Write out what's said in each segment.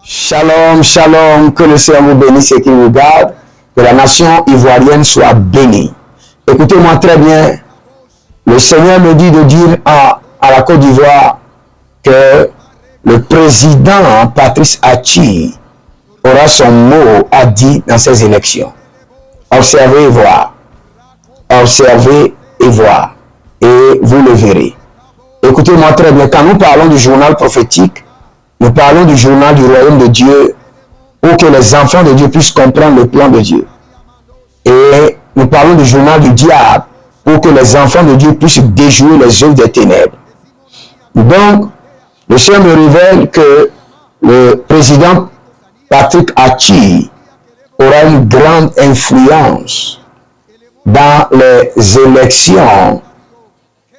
Shalom, shalom, que le Seigneur vous bénisse et qu'il vous garde, que la nation ivoirienne soit bénie. Écoutez-moi très bien, le Seigneur me dit de dire à la Côte d'Ivoire que le président Patrice Achi aura son mot à dire dans ces élections. Observez et voir. Observez et voir. Et vous le verrez. Écoutez-moi très bien, quand nous parlons du journal prophétique, nous parlons du journal du royaume de Dieu pour que les enfants de Dieu puissent comprendre le plan de Dieu. Et nous parlons du journal du diable pour que les enfants de Dieu puissent déjouer les œuvres des ténèbres. Donc, le Seigneur me révèle que le président Patrice Achi aura une grande influence dans les élections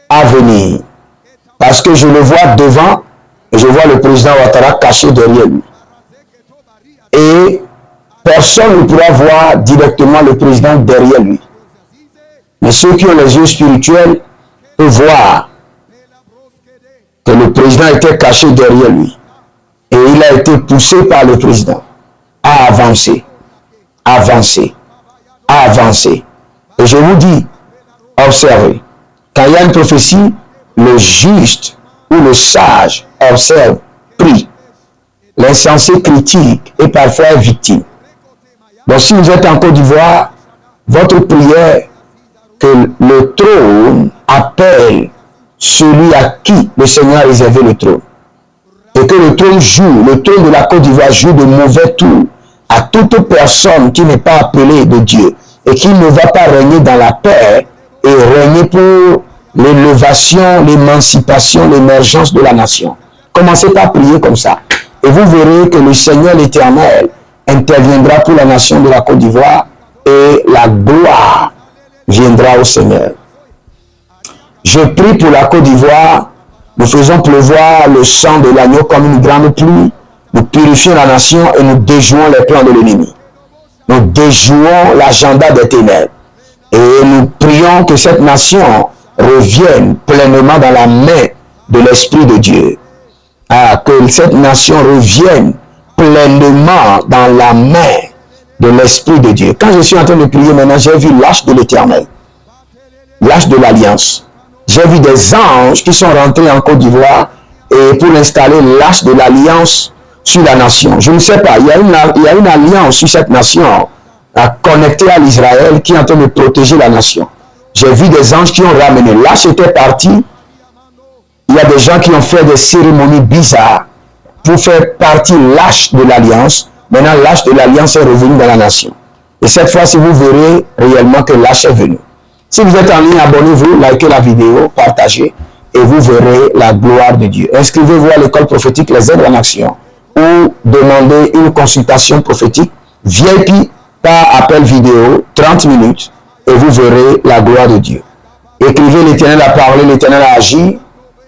à venir. Parce que je le vois devant, et je vois le président Ouattara caché derrière lui. Et personne ne pourra voir directement le président derrière lui. Mais ceux qui ont les yeux spirituels peuvent voir que le président était caché derrière lui. Et il a été poussé par le président à avancer, avancer, avancer. Et je vous dis, observez, quand il y a une prophétie, le juste ou le sage observe, prie. L'insensé critique et parfois est victime. Donc si vous êtes en Côte d'Ivoire, votre prière, que le trône appelle celui à qui le Seigneur a réservé le trône. Et que le trône de la Côte d'Ivoire joue de mauvais tours à toute personne qui n'est pas appelée de Dieu et qui ne va pas régner dans la paix et régner pour l'élévation, l'émancipation, l'émergence de la nation. Commencez par prier comme ça. Et vous verrez que le Seigneur l'Éternel interviendra pour la nation de la Côte d'Ivoire et la gloire viendra au Seigneur. Je prie pour la Côte d'Ivoire. Nous faisons pleuvoir le sang de l'agneau comme une grande pluie. Nous purifions la nation et nous déjouons les plans de l'ennemi. Nous déjouons l'agenda des ténèbres. Et nous prions que cette nation revienne pleinement dans la main de l'Esprit de Dieu. Que cette nation revienne pleinement dans la main de l'Esprit de Dieu. Quand je suis en train de prier maintenant, j'ai vu l'arche de l'Éternel, l'arche de l'Alliance. J'ai vu des anges qui sont rentrés en Côte d'Ivoire et pour installer l'arche de l'Alliance sur la nation. Je ne sais pas, il y a une alliance sur cette nation connectée à l'Israël qui est en train de protéger la nation. J'ai vu des anges qui ont ramené. L'arche était partie. Il y a des gens qui ont fait des cérémonies bizarres pour faire partie l'arche de l'Alliance. Maintenant, l'arche de l'Alliance est revenue dans la nation. Et cette fois-ci, vous verrez réellement que l'arche est venue. Si vous êtes en ligne, abonnez-vous, likez la vidéo, partagez, et vous verrez la gloire de Dieu. Inscrivez-vous à l'école prophétique Les Aides en Action, ou demandez une consultation prophétique VIP par appel vidéo, 30 minutes, et vous verrez la gloire de Dieu. Écrivez: l'Éternel a parlé, l'Éternel a agi.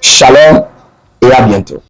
Shalom et à bientôt.